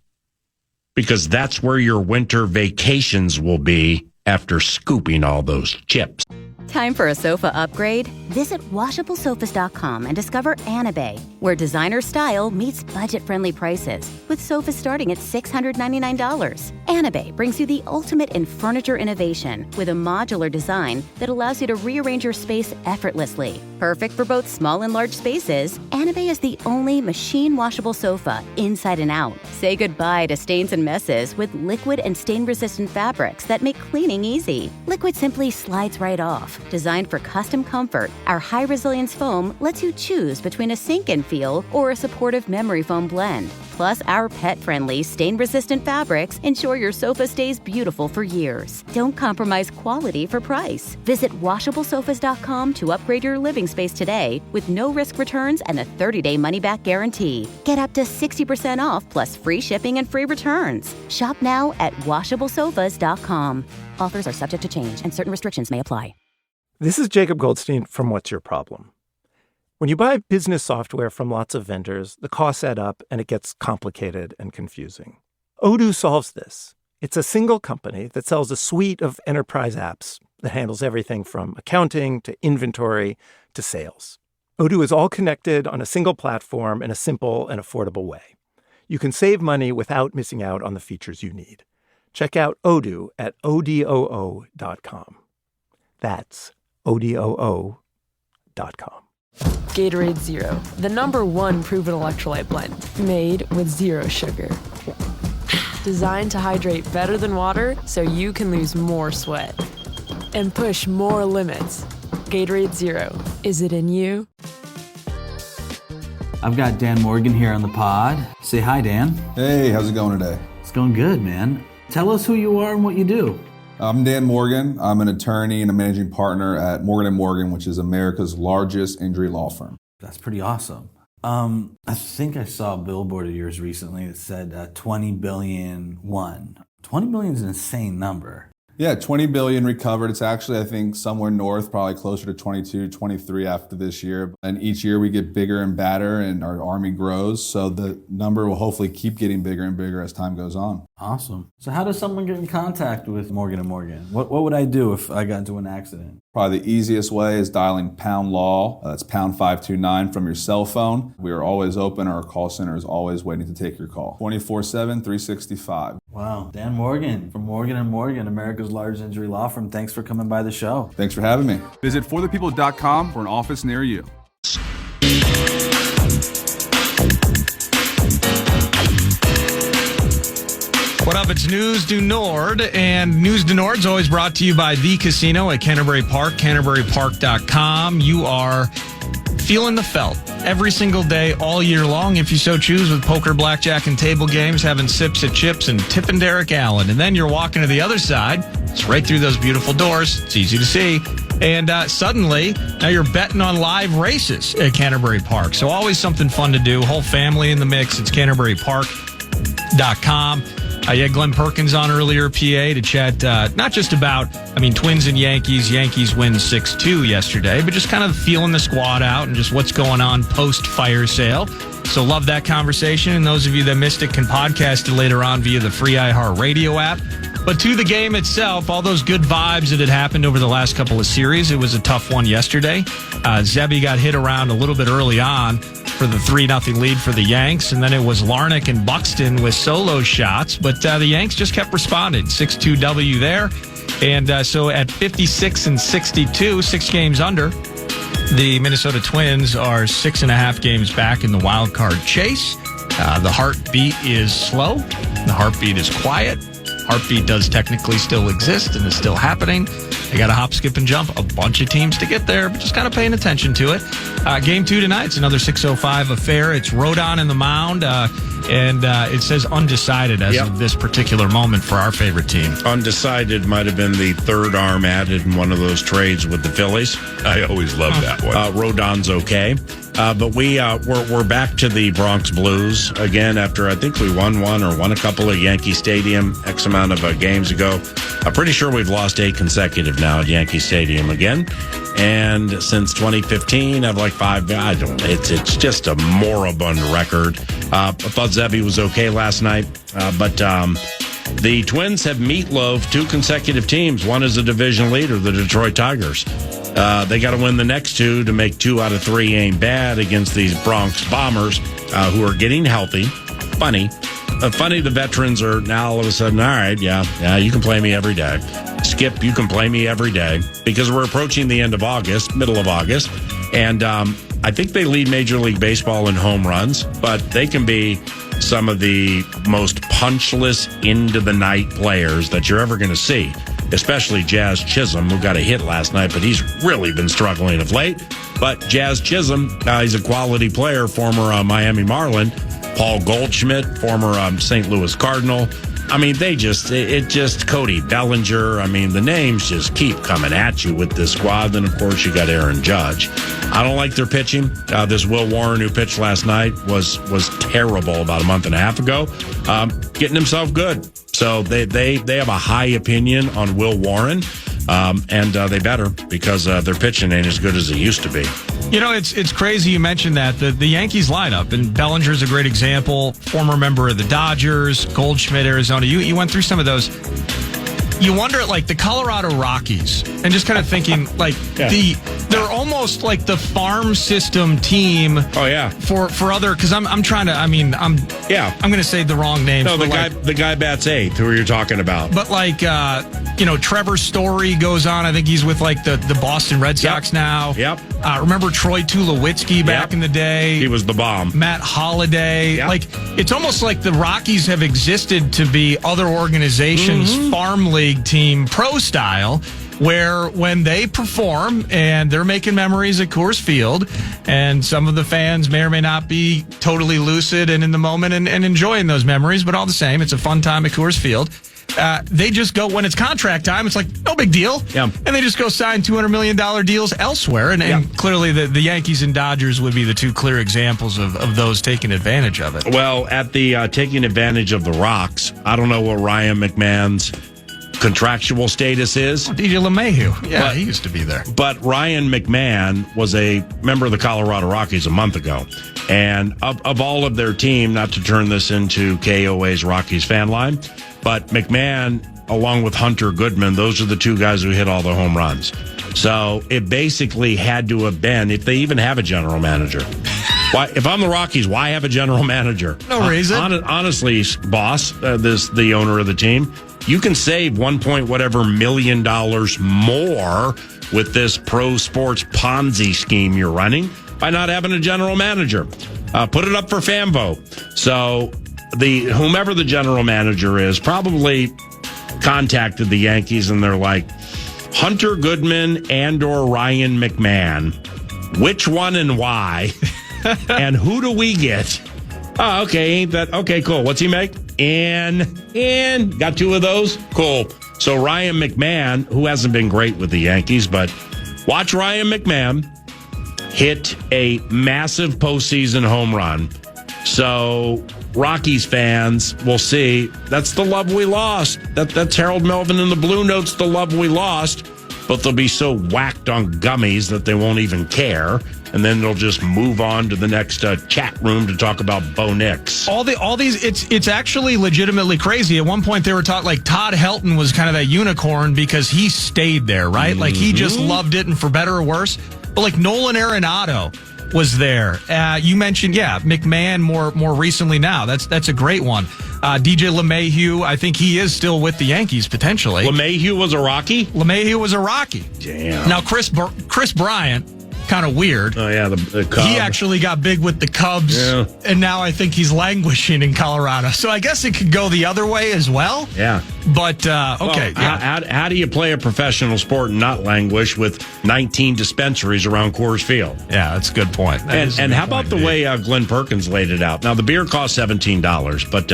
because that's where your winter vacations will be after scooping all those chips. Time for a sofa upgrade? Visit WashableSofas.com and discover Anabay, where designer style meets budget-friendly prices, with sofas starting at $699. Anabay brings you the ultimate in furniture innovation with a modular design that allows you to rearrange your space effortlessly. Perfect for both small and large spaces, Anabay is the only machine-washable sofa inside and out. Say goodbye to stains and messes with liquid and stain-resistant fabrics that make cleaning easy. Liquid simply slides right off. Designed for custom comfort, our high-resilience foam lets you choose between a sink-in feel or a supportive memory foam blend. Plus, our pet-friendly, stain-resistant fabrics ensure your sofa stays beautiful for years. Don't compromise quality for price. Visit WashableSofas.com to upgrade your living space today with no-risk returns and a 30-day money-back guarantee. Get up to 60% off plus free shipping and free returns. Shop now at WashableSofas.com. Offers are subject to change and certain restrictions may apply. This is Jacob Goldstein from What's Your Problem? When you buy business software from lots of vendors, the costs add up and it gets complicated and confusing. Odoo solves this. It's a single company that sells a suite of enterprise apps that handles everything from accounting to inventory to sales. Odoo is all connected on a single platform in a simple and affordable way. You can save money without missing out on the features you need. Check out Odoo at odoo.com. That's odoo.com. Gatorade Zero, the #1 proven electrolyte blend, made with zero sugar. Designed to hydrate better than water so you can lose more sweat and push more limits. Gatorade Zero, is it in you? I've got Dan Morgan here on the pod. Say hi, Dan. Hey, how's it going today? It's going good, man. Tell us who you are and what you do. I'm Dan Morgan. I'm an attorney and a managing partner at Morgan & Morgan, which is America's largest injury law firm. That's pretty awesome. I think I saw a billboard of yours recently that said 20 billion won. 20 billion is an insane number. Yeah, 20 billion recovered. It's actually, I think, somewhere north, probably closer to 22, 23 after this year. And each year we get bigger and badder and our army grows. So the number will hopefully keep getting bigger and bigger as time goes on. Awesome. So how does someone get in contact with Morgan & Morgan? What would I do if I got into an accident? Probably the easiest way is dialing pound law. That's pound 529 from your cell phone. We are always open. Our call center is always waiting to take your call. 24/7, 365. Wow. Dan Morgan from Morgan & Morgan, America's largest injury law firm. Thanks for coming by the show. Thanks for having me. Visit forthepeople.com for an office near you. What up? It's News du Nord, and News du Nord is always brought to you by The Casino at Canterbury Park, CanterburyPark.com. You are feeling the felt every single day, all year long, if you so choose, with poker, blackjack, and table games, having sips at chips and tipping Derek Allen. And then you're walking to the other side. It's right through those beautiful doors. It's easy to see. And suddenly, now you're betting on live races at Canterbury Park. So always something fun to do. Whole family in the mix. It's CanterburyPark.com. You had Glenn Perkins on earlier, PA, to chat not just about, Twins and Yankees. Yankees win 6-2 yesterday, but just kind of feeling the squad out and just what's going on post-fire sale. So love that conversation. And those of you that missed it can podcast it later on via the free iHeartRadio app. But to the game itself, all those good vibes that had happened over the last couple of series, it was a tough one yesterday. Zebby got hit around a little bit early on for the 3-0 lead for the Yanks, and then it was Larnach and Buxton with solo shots, but the Yanks just kept responding. 6-2 W there, and so at 56-62, 6 games under, the Minnesota Twins are 6.5 games back in the wild card chase. The heartbeat is slow. The heartbeat is quiet. Heartbeat does technically still exist and is still happening. They got to hop, skip, and jump a bunch of teams to get there, but just kind of paying attention to it. Game 2 tonight, it's another 6:05 affair. It's Rodon in the mound, and it says undecided as of this particular moment for our favorite team. Undecided might have been the third arm added in one of those trades with the Phillies. I always love that one. Rodon's okay. But we're back to the Bronx Blues again after I think we won a couple at Yankee Stadium X amount of games ago. I'm pretty sure we've lost 8 consecutive now at Yankee Stadium again. And since 2015, I've like 5. It's just a moribund record. I thought Zebby was okay last night, but The Twins have meatloaf 2 consecutive teams. One is a division leader, the Detroit Tigers. They got to win the next 2 to make 2 out of 3 ain't bad against these Bronx Bombers who are getting healthy. Funny the veterans are now all of a sudden, all right, yeah, you can play me every day. Skip, you can play me every day because we're approaching the end of August, middle of August. And I think they lead Major League Baseball in home runs, but they can be some of the most punchless into-the-night players that you're ever going to see, especially Jazz Chisholm, who got a hit last night, but he's really been struggling of late. But Jazz Chisholm, he's a quality player, former Miami Marlin. Paul Goldschmidt, former St. Louis Cardinal. I mean, Cody Bellinger. I mean, the names just keep coming at you with this squad. Then, of course, you got Aaron Judge. I don't like their pitching. This Will Warren, who pitched last night, was terrible about a month and a half ago, getting himself good. So they have a high opinion on Will Warren, and they better because their pitching ain't as good as it used to be. You know, it's crazy you mentioned that. The Yankees lineup, and Bellinger's a great example, former member of the Dodgers, Goldschmidt, Arizona. You went through some of those. You wonder, like, the Colorado Rockies, and just kind of thinking, like, they're almost like the farm system team. Oh, yeah. For other, because I'm trying to, I'm going to say the wrong names. No, the guy bats 8th, who you're talking about. But, like, Trevor Story goes on. I think he's with, like, the Boston Red Sox now. Yep. Remember Troy Tulowitzki back in the day? He was the bomb. Matt Holliday. Yep. Like, it's almost like the Rockies have existed to be other organizations' farm league team pro style, where when they perform and they're making memories at Coors Field, and some of the fans may or may not be totally lucid and in the moment and enjoying those memories, but all the same, it's a fun time at Coors Field. They just go, when it's contract time, it's like, no big deal. Yeah. And they just go sign $200 million deals elsewhere. And clearly the Yankees and Dodgers would be the 2 clear examples of those taking advantage of it. Well, at the taking advantage of the Rocks, I don't know what Ryan McMahon's contractual status is. DJ LeMahieu. Yeah, he used to be there. But Ryan McMahon was a member of the Colorado Rockies a month ago. And of all of their team, not to turn this into KOA's Rockies fan line, but McMahon, along with Hunter Goodman, those are the 2 guys who hit all the home runs. So it basically had to have been, if they even have a general manager. Why, if I'm the Rockies, why have a general manager? No reason. Honestly, boss, the owner of the team, you can save $1 million more with this pro sports Ponzi scheme you're running by not having a general manager. Put it up for fan vote. So whomever the general manager is probably contacted the Yankees, and they're like, Hunter Goodman and or Ryan McMahon, which one and why? And who do we get? Oh, okay, okay, cool. What's he make? And got 2 of those? Cool. So Ryan McMahon, who hasn't been great with the Yankees, but watch Ryan McMahon hit a massive postseason home run. So Rockies fans will see that's the love we lost. That's Harold Melvin and the Blue Notes, the love we lost. But they'll be so whacked on gummies that they won't even care. And then they'll just move on to the next chat room to talk about Bo Nix. All these, it's actually legitimately crazy. At one point, they were taught, like, Todd Helton was kind of that unicorn because he stayed there, right? Mm-hmm. Like, he just loved it, and for better or worse. But, like, Nolan Arenado was there. You mentioned, McMahon more recently now. That's a great one. DJ LeMahieu, I think he is still with the Yankees, potentially. LeMahieu was a Rocky? LeMahieu was a Rocky. Damn. Now, Chris Bryant, kind of weird. Oh, yeah, the Cubs. He actually got big with the Cubs, and now I think he's languishing in Colorado. So I guess it could go the other way as well. Yeah. But, okay. Well, how do you play a professional sport and not languish with 19 dispensaries around Coors Field? Yeah, that's a good point. And how about the way Glenn Perkins laid it out? Now, the beer costs $17, but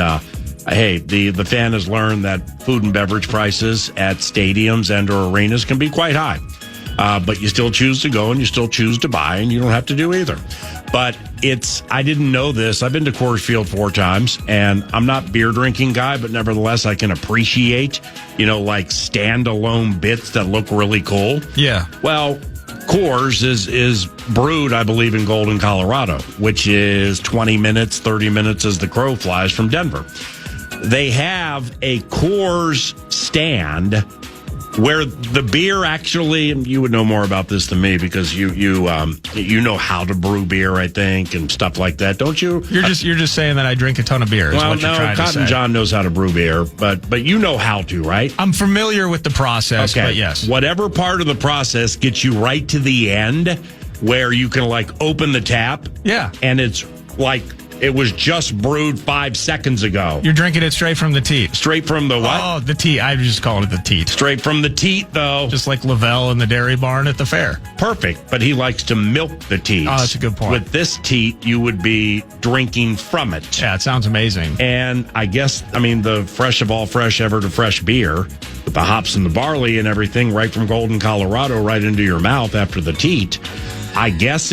hey, the fan has learned that food and beverage prices at stadiums and or arenas can be quite high. But you still choose to go and you still choose to buy, and you don't have to do either. But I didn't know this. I've been to Coors Field 4 times, and I'm not a beer drinking guy, but nevertheless, I can appreciate, like standalone bits that look really cool. Yeah. Well, Coors is brewed, I believe, in Golden, Colorado, which is 20 minutes, 30 minutes as the crow flies from Denver. they have a Coors stand where the beer actually, and you would know more about this than me because you know how to brew beer, I think, and stuff like that, don't you? You're just saying that I drink a ton of beer. Well, no, Cotton John knows how to brew beer, but you know how to, right? I'm familiar with the process, okay. But yes. Whatever part of the process gets you right to the end where you can open the tap. Yeah. And it's it was just brewed 5 seconds ago. You're drinking it straight from the teat. Straight from the what? Oh, the teat. I just call it the teat. Straight from the teat, though. Just like Lavelle in the dairy barn at the fair. Perfect, but he likes to milk the teats. Oh, that's a good point. With this teat, you would be drinking from it. Yeah, it sounds amazing. And I guess, the fresh of all fresh ever to fresh beer, with the hops and the barley and everything right from Golden, Colorado, right into your mouth after the teat. I guess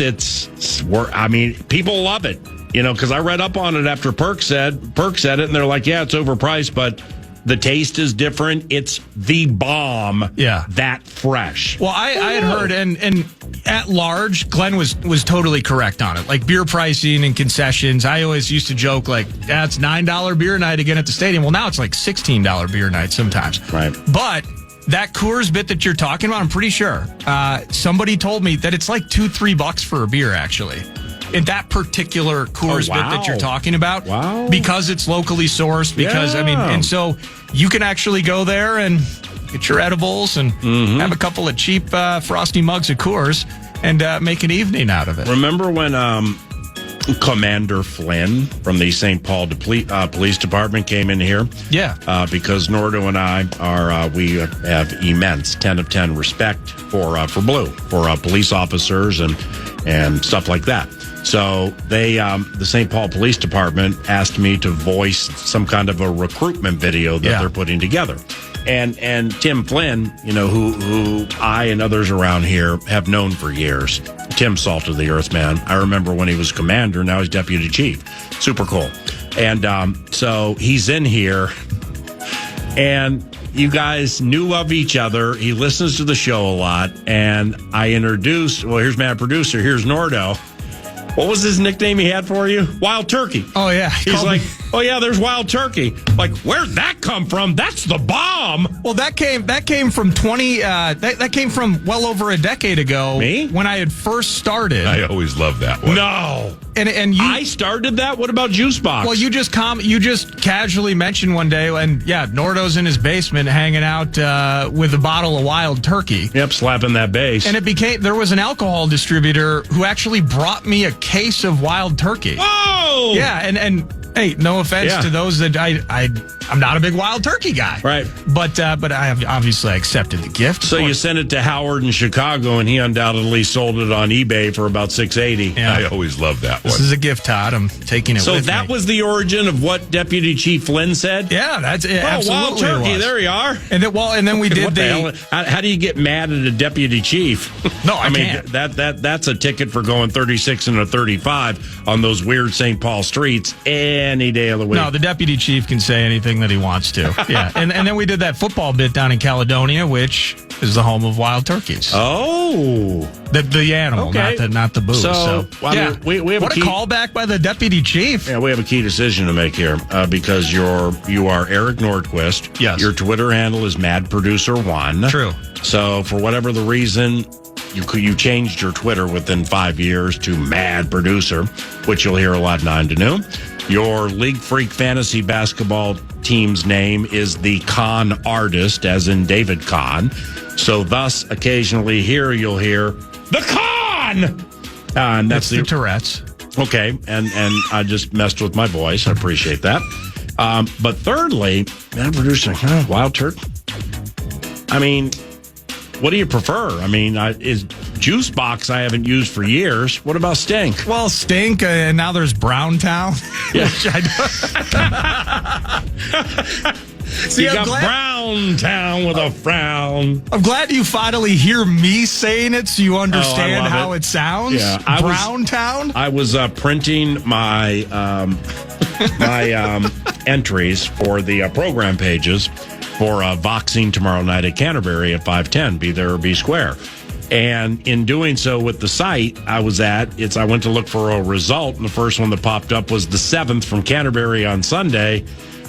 people love it. Because I read up on it after Perk said it, and they're like, yeah, it's overpriced, but the taste is different. It's the bomb. Yeah. That fresh. Well, I had heard, and at large, Glenn was totally correct on it. Like beer pricing and concessions, I always used to joke it's $9 beer night again at the stadium. Well, now it's $16 beer night sometimes. Right. But that Coors bit that you're talking about, I'm pretty sure. Somebody told me that it's $2-3 for a beer, actually. In that particular Coors bit that you're talking about. Wow. Because it's locally sourced. Because, and so you can actually go there and get your edibles and have a couple of cheap frosty mugs of Coors and make an evening out of it. Remember when Commander Flynn from the St. Paul Police Department came in here? Yeah. Because Nordo and I we have immense 10 of 10 respect for Blue, for police officers and stuff like that. So they, the St. Paul Police Department asked me to voice some kind of a recruitment video that they're putting together. And Tim Flynn, who I and others around here have known for years. Tim's salt of the earth, man. I remember when he was commander, now he's deputy chief. Super cool. And so he's in here, and you guys knew of each other. He listens to the show a lot, and I introduced, here's Mad Producer, here's Nordo. What was his nickname he had for you? Wild Turkey. Oh, yeah. He's like, oh, yeah, there's Wild Turkey. Like, where'd that come from? That's the bomb. Well, that came from that came from well over a decade ago. Me? When I had first started. I always loved that one. No. And you, I started that? What about Juice Box? Well, you just casually mentioned one day, and Nordo's in his basement hanging out with a bottle of Wild Turkey. Yep, slapping that bass. And there was an alcohol distributor who actually brought me a case of Wild Turkey. Whoa! Yeah, and hey, no offense to those that I'm not a big Wild Turkey guy. Right. But I have obviously accepted the gift. So you sent it to Heyward in Chicago, and he undoubtedly sold it on eBay for about $680. Yeah. I always loved that one. This is a gift, Todd. I'm taking it with me. So that was the origin of what Deputy Chief Flynn said? Yeah, that's absolutely Wild Turkey, it was. there you are. And then we did how do you get mad at a deputy chief? No, I can't. That's a ticket for going 36 and a 35 on those weird St. Paul streets any day of the week. No, the deputy chief can say anything that he wants to. Yeah, and then we did that football bit down in Caledonia, which is the home of wild turkeys. Oh, the animal, okay. not the booze. So I mean, we have what a callback by the deputy chief. Yeah, we have a key decision to make here because you are Eric Nordquist. Yes. Your Twitter handle is MadProducer1. True. So for whatever the reason, you changed your Twitter within 5 years to Mad Producer, which you'll hear a lot 9 to noon. Your League Freak Fantasy Basketball team's name is the Con Artist, as in David Kahn. So thus, occasionally here you'll hear the Con! And that's the Tourette's. Okay, and I just messed with my voice. I appreciate that. But thirdly, Mad Producer, Wild Turkey. I mean, what do you prefer? I mean, is Juice Box I haven't used for years. What about Stink? Well, Stink, and now there's Brown Town. Yeah. Which I don't. See, you got Brown Town with a frown. I'm glad you finally hear me saying it so you understand how it sounds. Yeah, Brown Town? I was printing my entries for the program pages for Voxing tomorrow night at Canterbury at 5:10. Be there or be square. And in doing so with the site I was at, I went to look for a result, and the first one that popped up was the 7th from Canterbury on Sunday,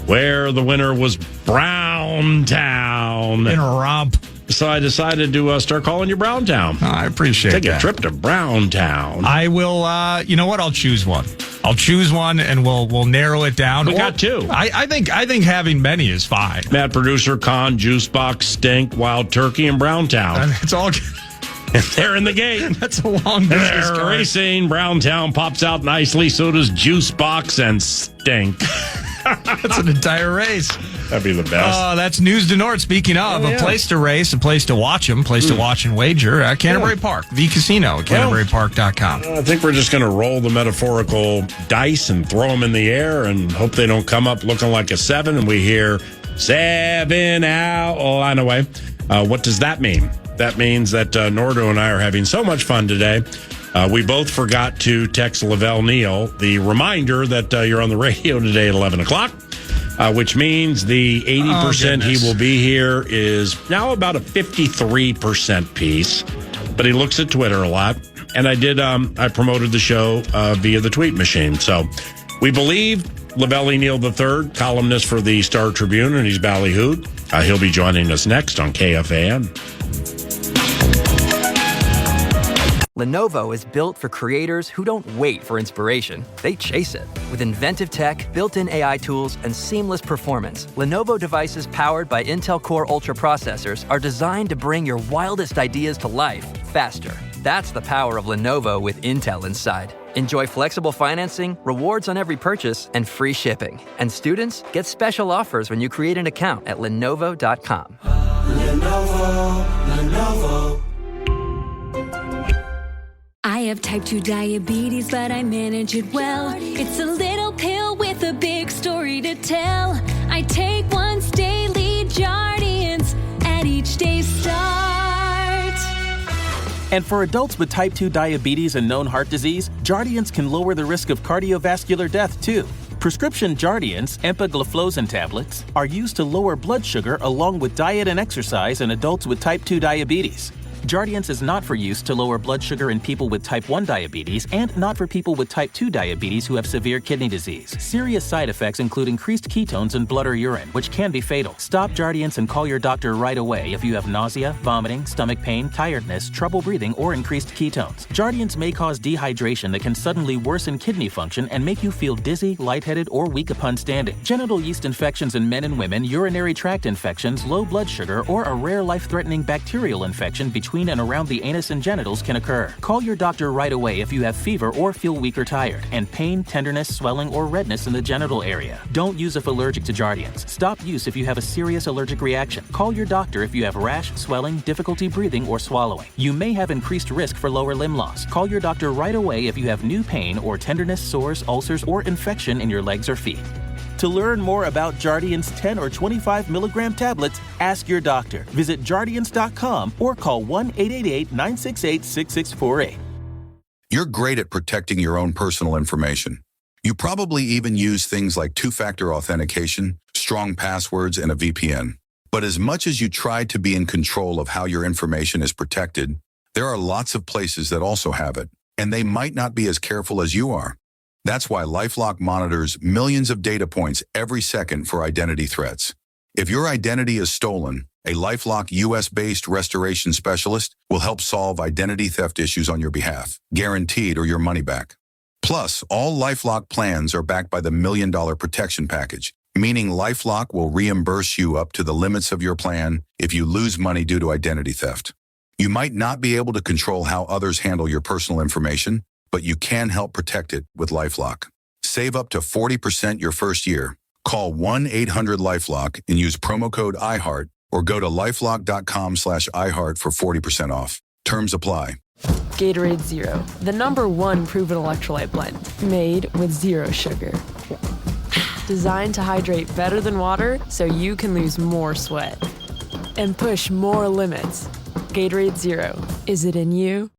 where the winner was Browntown. In a romp. So I decided to start calling you Browntown. I appreciate that. Take a trip to Browntown. I will, you know what? I'll choose one. And we'll narrow it down. We got two. I think having many is fine. Mad Producer, Con, Juicebox, Stink, Wild Turkey, and Browntown. It's all... They're in the gate. That's a long business They're card. racing. Browntown pops out nicely. So does Juicebox and Stink. That's an entire race. That'd be the best. That's News to North. Speaking of, a place to race, a place to watch them, place to watch and wager. Canterbury Park, the casino at CanterburyPark.com. I think we're just going to roll the metaphorical dice and throw them in the air and hope they don't come up looking like a 7 and we hear 7 out line away. What does that mean? That means that Nordo and I are having so much fun today. We both forgot to text Lavelle Neal the reminder that you're on the radio today at 11 o'clock, which means the 80% he will be here is now about a 53% piece. But he looks at Twitter a lot. And I promoted the show via the tweet machine. So we believe Lavelle Neal III, columnist for the Star Tribune, and he's ballyhooed. He'll be joining us next on KFAN. Lenovo is built for creators who don't wait for inspiration. They chase it. With inventive tech, built-in AI tools, and seamless performance, Lenovo devices powered by Intel Core Ultra processors are designed to bring your wildest ideas to life faster. That's the power of Lenovo with Intel inside. Enjoy flexible financing, rewards on every purchase, and free shipping. And students get special offers when you create an account at Lenovo.com. Lenovo. I have type 2 diabetes, but I manage it well. It's a little pill with a big story to tell. I take once daily Jardians at each day's start. And for adults with type 2 diabetes and known heart disease, Jardians can lower the risk of cardiovascular death, too. Prescription Jardians, empagliflozin tablets, are used to lower blood sugar along with diet and exercise in adults with type 2 diabetes. Jardians is not for use to lower blood sugar in people with type 1 diabetes and not for people with type 2 diabetes who have severe kidney disease. Serious side effects include increased ketones in blood or urine, which can be fatal. Stop Jardians and call your doctor right away if you have nausea, vomiting, stomach pain, tiredness, trouble breathing, or increased ketones. Jardians may cause dehydration that can suddenly worsen kidney function and make you feel dizzy, lightheaded, or weak upon standing. Genital yeast infections in men and women, urinary tract infections, low blood sugar, or a rare life-threatening bacterial infection between and around the anus and genitals can occur. Call your doctor right away if you have fever or feel weak or tired, and pain, tenderness, swelling, or redness in the genital area. Don't use if allergic to Jardians. Stop use if you have a serious allergic reaction. Call your doctor if you have rash, swelling, difficulty breathing, or swallowing. You may have increased risk for lower limb loss. Call your doctor right away if you have new pain or tenderness, sores, ulcers, or infection in your legs or feet. To learn more about Jardians 10 or 25 milligram tablets, ask your doctor. Visit Jardians.com or call 1-888-968-6648. You're great at protecting your own personal information. You probably even use things like two-factor authentication, strong passwords, and a VPN. But as much as you try to be in control of how your information is protected, there are lots of places that also have it, and they might not be as careful as you are. That's why LifeLock monitors millions of data points every second for identity threats. If your identity is stolen, a LifeLock US-based restoration specialist will help solve identity theft issues on your behalf, guaranteed or your money back. Plus, all LifeLock plans are backed by the $1 Million Protection Package, meaning LifeLock will reimburse you up to the limits of your plan if you lose money due to identity theft. You might not be able to control how others handle your personal information, but you can help protect it with LifeLock. Save up to 40% your first year. Call 1-800-LifeLock and use promo code iHeart or go to lifelock.com/iHeart for 40% off. Terms apply. Gatorade Zero, the #1 proven electrolyte blend, made with zero sugar. Designed to hydrate better than water so you can lose more sweat and push more limits. Gatorade Zero, is it in you?